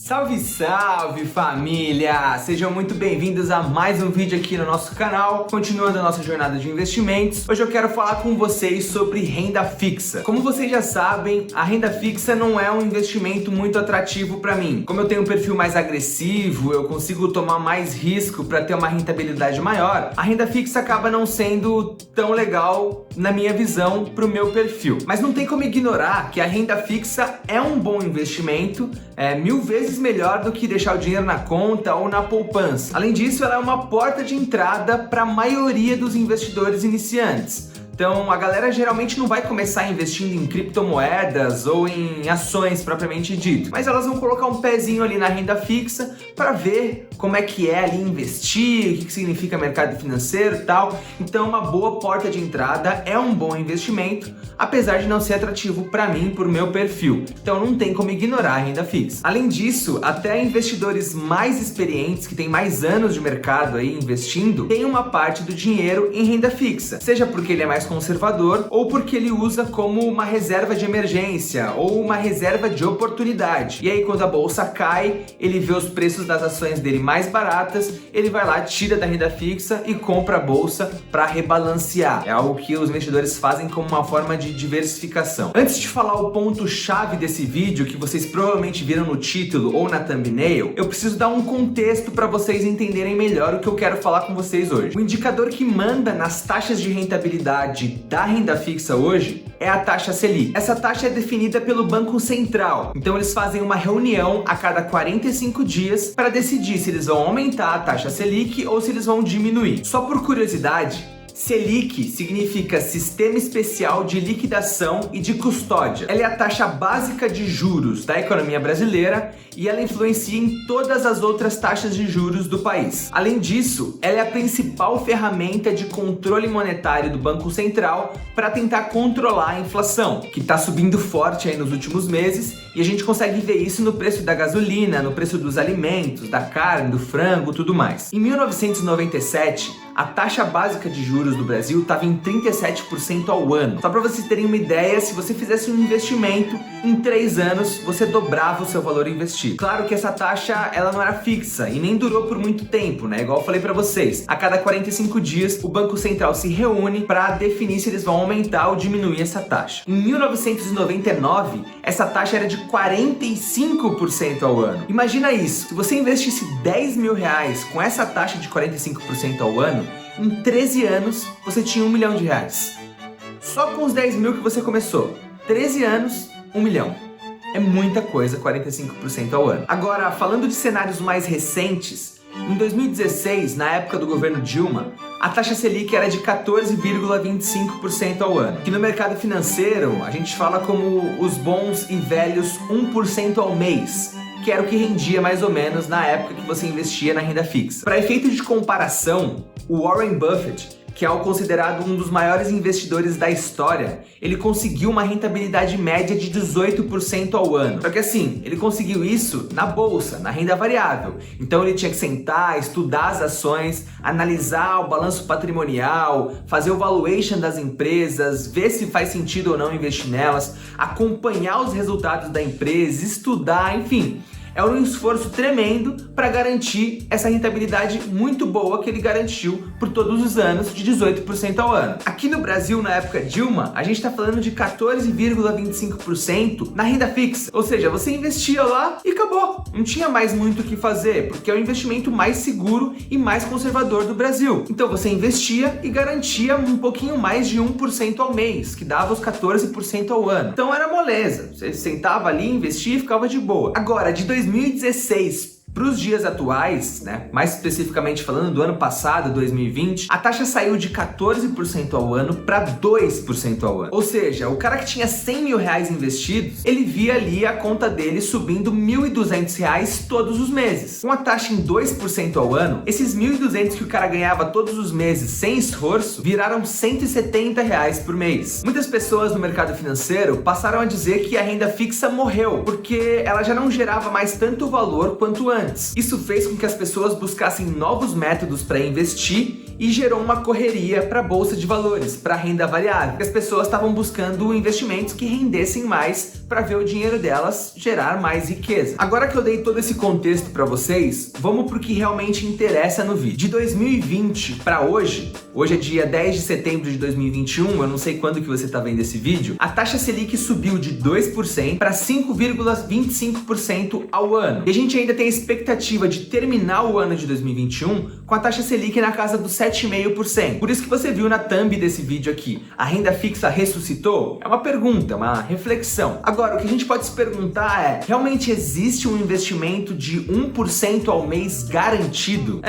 Salve, salve família! Sejam muito bem-vindos a mais um vídeo aqui no nosso canal, continuando a nossa jornada de investimentos. Hoje eu quero falar com vocês sobre renda fixa. Como vocês já sabem, a renda fixa não é um investimento muito atrativo para mim. Como eu tenho um perfil mais agressivo, eu consigo tomar mais risco para ter uma rentabilidade maior, a renda fixa acaba não sendo tão legal na minha visão para o meu perfil. Mas não tem como ignorar que a renda fixa é um bom investimento, mil vezes melhor do que deixar o dinheiro na conta ou na poupança. Além disso, ela é uma porta de entrada para a maioria dos investidores iniciantes. Então, a galera geralmente não vai começar investindo em criptomoedas ou em ações propriamente dito, mas elas vão colocar um pezinho ali na renda fixa para ver como é que é ali investir, o que significa mercado financeiro e tal. Então, uma boa porta de entrada, é um bom investimento, apesar de não ser atrativo para mim, por meu perfil. Então, não tem como ignorar a renda fixa. Além disso, até investidores mais experientes, que têm mais anos de mercado aí investindo, tem uma parte do dinheiro em renda fixa, seja porque ele é mais conservador ou porque ele usa como uma reserva de emergência ou uma reserva de oportunidade. E aí, quando a bolsa cai, ele vê os preços das ações dele mais baratas, ele vai lá, tira da renda fixa e compra a bolsa para rebalancear. É algo que os investidores fazem como uma forma de diversificação. Antes de falar o ponto-chave desse vídeo, que vocês provavelmente viram no título ou na thumbnail, eu preciso dar um contexto para vocês entenderem melhor o que eu quero falar com vocês hoje. O indicador que manda nas taxas de rentabilidade da renda fixa hoje é a taxa Selic. Essa taxa é definida pelo Banco Central. Então eles fazem uma reunião a cada 45 dias para decidir se eles vão aumentar a taxa Selic ou se eles vão diminuir. Só por curiosidade, Selic significa Sistema Especial de Liquidação e de Custódia. Ela é a taxa básica de juros da economia brasileira e ela influencia em todas as outras taxas de juros do país. Além disso, ela é a principal ferramenta de controle monetário do Banco Central para tentar controlar a inflação, que está subindo forte aí nos últimos meses, e a gente consegue ver isso no preço da gasolina, no preço dos alimentos, da carne, do frango, tudo mais. Em 1997, a taxa básica de juros do Brasil estava em 37% ao ano. Só para vocês terem uma ideia, se você fizesse um investimento, em 3 anos você dobrava o seu valor investido. Claro que essa taxa ela não era fixa e nem durou por muito tempo, né? Igual eu falei para vocês, a cada 45 dias o Banco Central se reúne para definir se eles vão aumentar ou diminuir essa taxa. Em 1999, essa taxa era de 45% ao ano. Imagina isso, se você investisse 10 mil reais com essa taxa de 45% ao ano, em 13 anos você tinha 1 milhão de reais. Só com os 10 mil que você começou. 13 anos, 1 milhão. É muita coisa, 45% ao ano. Agora, falando de cenários mais recentes, em 2016, na época do governo Dilma, a taxa Selic era de 14,25% ao ano, que no mercado financeiro a gente fala como os bons e velhos 1% ao mês, que era o que rendia mais ou menos na época que você investia na renda fixa. Para efeito de comparação, o Warren Buffett, que é o considerado um dos maiores investidores da história, ele conseguiu uma rentabilidade média de 18% ao ano. Só que assim, ele conseguiu isso na bolsa, na renda variável. Então ele tinha que sentar, estudar as ações, analisar o balanço patrimonial, fazer o valuation das empresas, ver se faz sentido ou não investir nelas, acompanhar os resultados da empresa, estudar, enfim. É um esforço tremendo para garantir essa rentabilidade muito boa que ele garantiu por todos os anos, de 18% ao ano. Aqui no Brasil, na época Dilma, a gente está falando de 14,25% na renda fixa. Ou seja, você investia lá e acabou. Não tinha mais muito o que fazer, porque é o investimento mais seguro e mais conservador do Brasil. Então você investia e garantia um pouquinho mais de 1% ao mês, que dava os 14% ao ano. Então era moleza. Você sentava ali, investia e ficava de boa. Agora, de 2016 para os dias atuais, né, mais especificamente falando do ano passado, 2020, a taxa saiu de 14% ao ano para 2% ao ano. Ou seja, o cara que tinha 100 mil reais investidos, ele via ali a conta dele subindo R$ 1.200 todos os meses. Com a taxa em 2% ao ano, esses 1.200 que o cara ganhava todos os meses sem esforço, viraram R$ 170 por mês. Muitas pessoas no mercado financeiro passaram a dizer que a renda fixa morreu, porque ela já não gerava mais tanto valor quanto antes. antes. Isso fez com que as pessoas buscassem novos métodos para investir e gerou uma correria para a bolsa de valores, para a renda variável, porque as pessoas estavam buscando investimentos que rendessem mais para ver o dinheiro delas gerar mais riqueza. Agora que eu dei todo esse contexto para vocês, vamos para o que realmente interessa no vídeo. De 2020 para hoje é dia 10 de setembro de 2021, eu não sei quando que você está vendo esse vídeo, a taxa Selic subiu de 2% para 5,25% ao ano. E a gente ainda tem a expectativa de terminar o ano de 2021 com a taxa Selic na casa dos 7,5%. Por isso que você viu na thumb desse vídeo aqui, a renda fixa ressuscitou? É uma pergunta, uma reflexão. Agora, o que a gente pode se perguntar é, realmente existe um investimento de 1% ao mês garantido?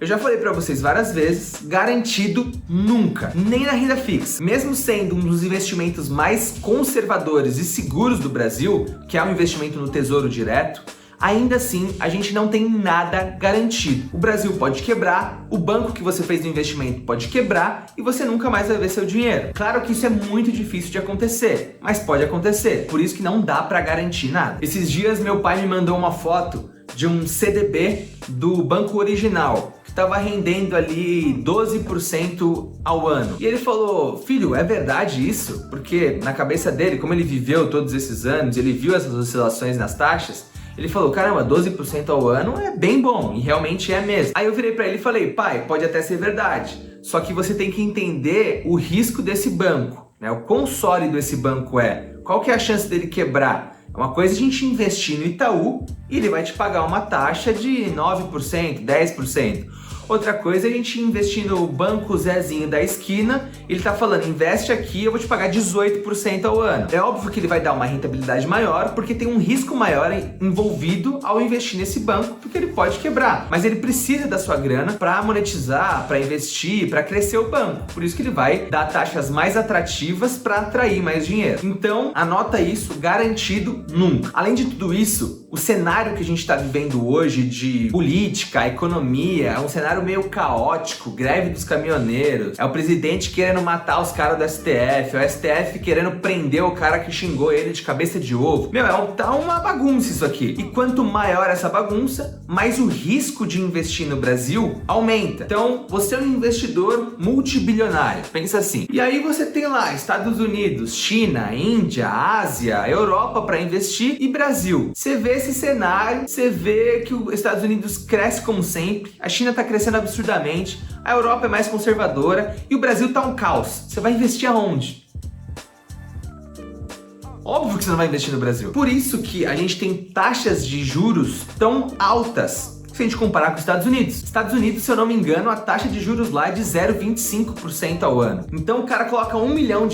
Eu já falei pra vocês várias vezes, garantido nunca, nem na renda fixa. Mesmo sendo um dos investimentos mais conservadores e seguros do Brasil, que é um investimento no Tesouro Direto, ainda assim, a gente não tem nada garantido. O Brasil pode quebrar, o banco que você fez o investimento pode quebrar e você nunca mais vai ver seu dinheiro. Claro que isso é muito difícil de acontecer, mas pode acontecer. Por isso que não dá para garantir nada. Esses dias meu pai me mandou uma foto de um CDB do Banco Original, que estava rendendo ali 12% ao ano. E ele falou, filho, é verdade isso? Porque na cabeça dele, como ele viveu todos esses anos, ele viu essas oscilações nas taxas, ele falou, caramba, 12% ao ano é bem bom, e realmente é mesmo. Aí eu virei pra ele e falei, pai, pode até ser verdade, só que você tem que entender o risco desse banco, né? O quão sólido esse banco é, qual que é a chance dele quebrar. É uma coisa a gente investir no Itaú e ele vai te pagar uma taxa de 9%, 10%. Outra coisa é a gente investir no Banco Zezinho da esquina, ele tá falando, investe aqui, eu vou te pagar 18% ao ano. É óbvio que ele vai dar uma rentabilidade maior, porque tem um risco maior envolvido ao investir nesse banco, porque ele pode quebrar. Mas ele precisa da sua grana para monetizar, para investir, para crescer o banco. Por isso que ele vai dar taxas mais atrativas para atrair mais dinheiro. Então, anota isso, garantido nunca. Além de tudo isso, o cenário que a gente está vivendo hoje de política, economia, é um cenário meio caótico, greve dos caminhoneiros, é o presidente querendo matar os caras do STF, é o STF querendo prender o cara que xingou ele de cabeça de ovo. Tá uma bagunça isso aqui. E quanto maior essa bagunça, mais o risco de investir no Brasil aumenta. Então, você é um investidor multibilionário, pensa assim. E aí você tem lá Estados Unidos, China, Índia, Ásia, Europa para investir e Brasil. Você vê esse cenário, você vê que os Estados Unidos cresce como sempre, a China está crescendo absurdamente, a Europa é mais conservadora e o Brasil tá um caos. Você vai investir aonde? Óbvio que você não vai investir no Brasil. Por isso que a gente tem taxas de juros tão altas se a gente comparar com os Estados Unidos. Estados Unidos, se eu não me engano, a taxa de juros lá é de 0,25% ao ano. Então o cara coloca R$1 milhão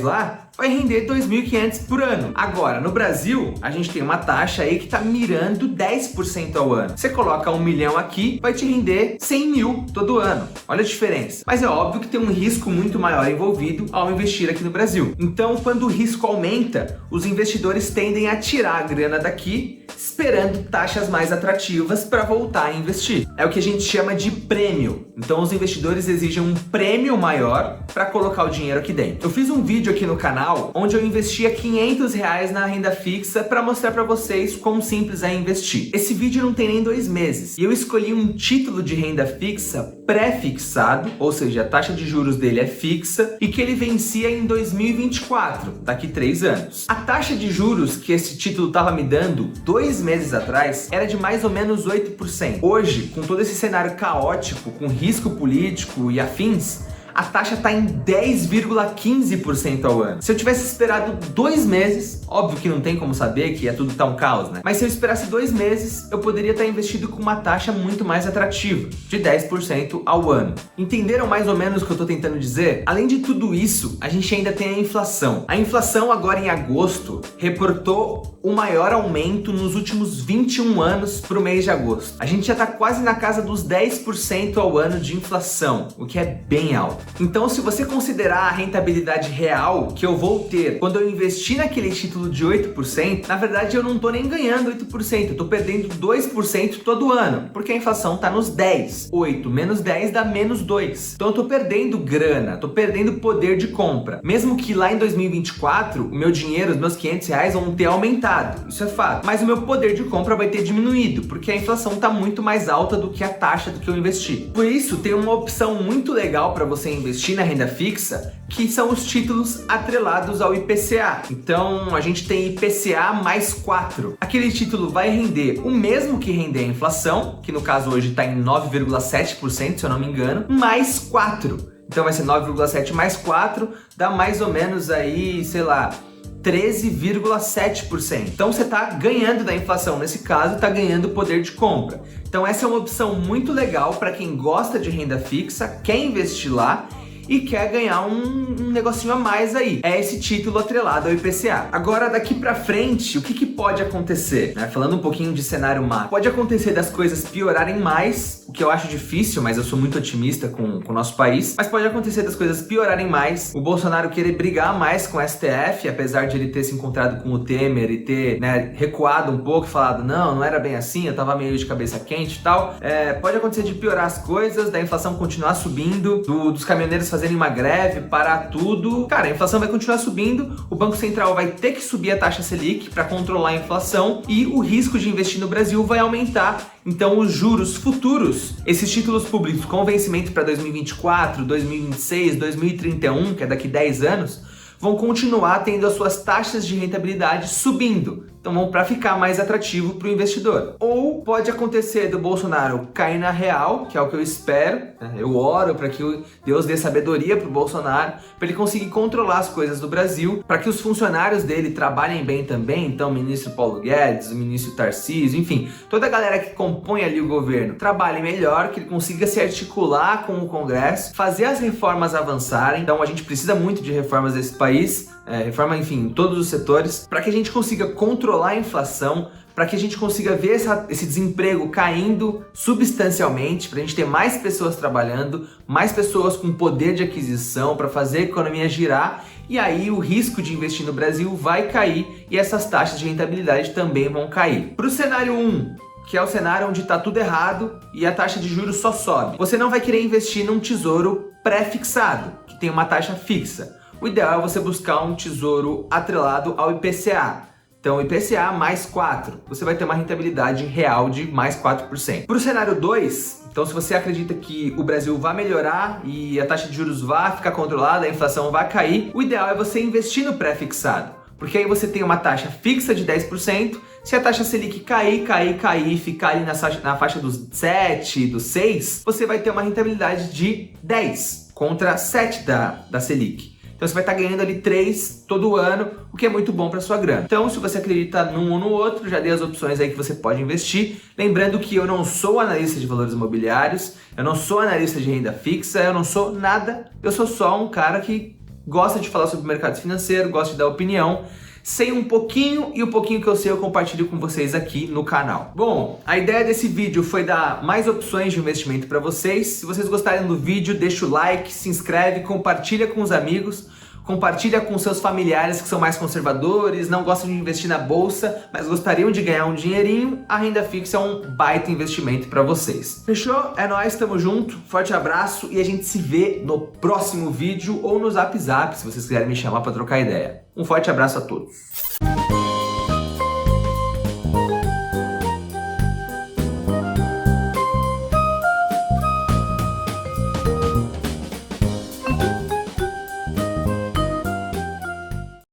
lá, vai render 2.500 por ano. Agora, no Brasil, a gente tem uma taxa aí que tá mirando 10% ao ano. Você coloca 1 milhão aqui, vai te render 100 mil todo ano. Olha a diferença. Mas é óbvio que tem um risco muito maior envolvido ao investir aqui no Brasil. Então, quando o risco aumenta, os investidores tendem a tirar a grana daqui, esperando taxas mais atrativas para voltar a investir. É o que a gente chama de prêmio. Então, os investidores exigem um prêmio maior para colocar o dinheiro aqui dentro. Eu fiz um vídeo aqui no canal onde eu investia R$500 na renda fixa para mostrar para vocês quão simples é investir. Esse vídeo não tem nem 2 meses e eu escolhi um título de renda fixa pré-fixado, ou seja, a taxa de juros dele é fixa e que ele vencia em 2024, daqui 3 anos. A taxa de juros que esse título estava me dando 2 meses atrás era de mais ou menos 8%. Hoje, com todo esse cenário caótico, com risco político e afins, a taxa está em 10,15% ao ano. Se eu tivesse esperado 2 meses, óbvio que não tem como saber que é tudo tá um caos, né? Mas se eu esperasse 2 meses, eu poderia estar investido com uma taxa muito mais atrativa, de 10% ao ano. Entenderam mais ou menos o que eu tô tentando dizer? Além de tudo isso, a gente ainda tem a inflação. A inflação agora em agosto reportou o maior aumento nos últimos 21 anos para o mês de agosto. A gente já está quase na casa dos 10% ao ano de inflação, o que é bem alto. Então, se você considerar a rentabilidade real que eu vou ter quando eu investir naquele título de 8%, na verdade eu não tô nem ganhando 8%, eu tô perdendo 2% todo ano, porque a inflação tá nos 10. 8 menos 10 dá menos 2. Então eu tô perdendo grana, tô perdendo poder de compra. Mesmo que lá em 2024, o meu dinheiro, os meus R$500 vão ter aumentado, isso é fato. Mas o meu poder de compra vai ter diminuído, porque a inflação tá muito mais alta do que a taxa do que eu investi. Por isso, tem uma opção muito legal para você investir na renda fixa, que são os títulos atrelados ao IPCA. Então, a gente tem IPCA mais 4. Aquele título vai render o mesmo que render a inflação, que no caso hoje está em 9,7%, se eu não me engano, mais 4. Então vai ser 9,7 mais 4, dá mais ou menos aí, sei lá, 13,7%. Então você está ganhando da inflação, nesse caso está ganhando poder de compra. Então essa é uma opção muito legal para quem gosta de renda fixa, quer investir lá e quer ganhar um negocinho a mais aí. É esse título atrelado ao IPCA. Agora, daqui pra frente, o que pode acontecer? Falando um pouquinho de cenário macro, pode acontecer das coisas piorarem mais, o que eu acho difícil, mas eu sou muito otimista com o nosso país, mas pode acontecer das coisas piorarem mais, o Bolsonaro querer brigar mais com o STF, apesar de ele ter se encontrado com o Temer e ter recuado um pouco e falado, não era bem assim, eu tava meio de cabeça quente e tal. Pode acontecer de piorar as coisas, da inflação continuar subindo, dos caminhoneiros fazerem uma greve, parar tudo. Cara, a inflação vai continuar subindo, o Banco Central vai ter que subir a taxa Selic para controlar a inflação e o risco de investir no Brasil vai aumentar. Então, os juros futuros, esses títulos públicos com vencimento para 2024, 2026, 2031, que é daqui 10 anos, vão continuar tendo as suas taxas de rentabilidade subindo. Então vão para ficar mais atrativo para o investidor. Ou pode acontecer do Bolsonaro cair na real, que é o que eu espero. Eu oro para que Deus dê sabedoria para o Bolsonaro, para ele conseguir controlar as coisas do Brasil, para que os funcionários dele trabalhem bem também. Então o ministro Paulo Guedes, o ministro Tarcísio, enfim, toda a galera que compõe ali o governo trabalhe melhor, que ele consiga se articular com o Congresso, fazer as reformas avançarem. Então a gente precisa muito de reformas desse país. Reforma, enfim, em todos os setores, para que a gente consiga controlar a inflação, para que a gente consiga ver esse desemprego caindo substancialmente, para a gente ter mais pessoas trabalhando, mais pessoas com poder de aquisição para fazer a economia girar, e aí o risco de investir no Brasil vai cair e essas taxas de rentabilidade também vão cair. Para o cenário 1, que é o cenário onde está tudo errado e a taxa de juros só sobe, você não vai querer investir num tesouro pré-fixado, que tem uma taxa fixa. O ideal é você buscar um tesouro atrelado ao IPCA. Então, IPCA mais 4, você vai ter uma rentabilidade real de mais 4%. Para o cenário 2, então se você acredita que o Brasil vai melhorar e a taxa de juros vai ficar controlada, a inflação vai cair, o ideal é você investir no pré-fixado. Porque aí você tem uma taxa fixa de 10%, se a taxa Selic cair e ficar ali na faixa dos 7, dos 6, você vai ter uma rentabilidade de 10 contra 7 da Selic. Então você vai estar ganhando ali 3 todo ano, o que é muito bom para sua grana. Então, se você acredita num ou no outro, já dei as opções aí que você pode investir. Lembrando que eu não sou analista de valores imobiliários, eu não sou analista de renda fixa, eu não sou nada. Eu sou só um cara que gosta de falar sobre o mercado financeiro, gosta de dar opinião. Sei um pouquinho e o pouquinho que eu sei eu compartilho com vocês aqui no canal. Bom, a ideia desse vídeo foi dar mais opções de investimento para vocês. Se vocês gostarem do vídeo, deixa o like, se inscreve, compartilha com os amigos, compartilha com seus familiares que são mais conservadores, não gostam de investir na bolsa, mas gostariam de ganhar um dinheirinho. A renda fixa é um baita investimento para vocês. Fechou? É nóis, tamo junto, forte abraço e a gente se vê no próximo vídeo ou no Zap Zap, se vocês quiserem me chamar para trocar ideia. Um forte abraço a todos.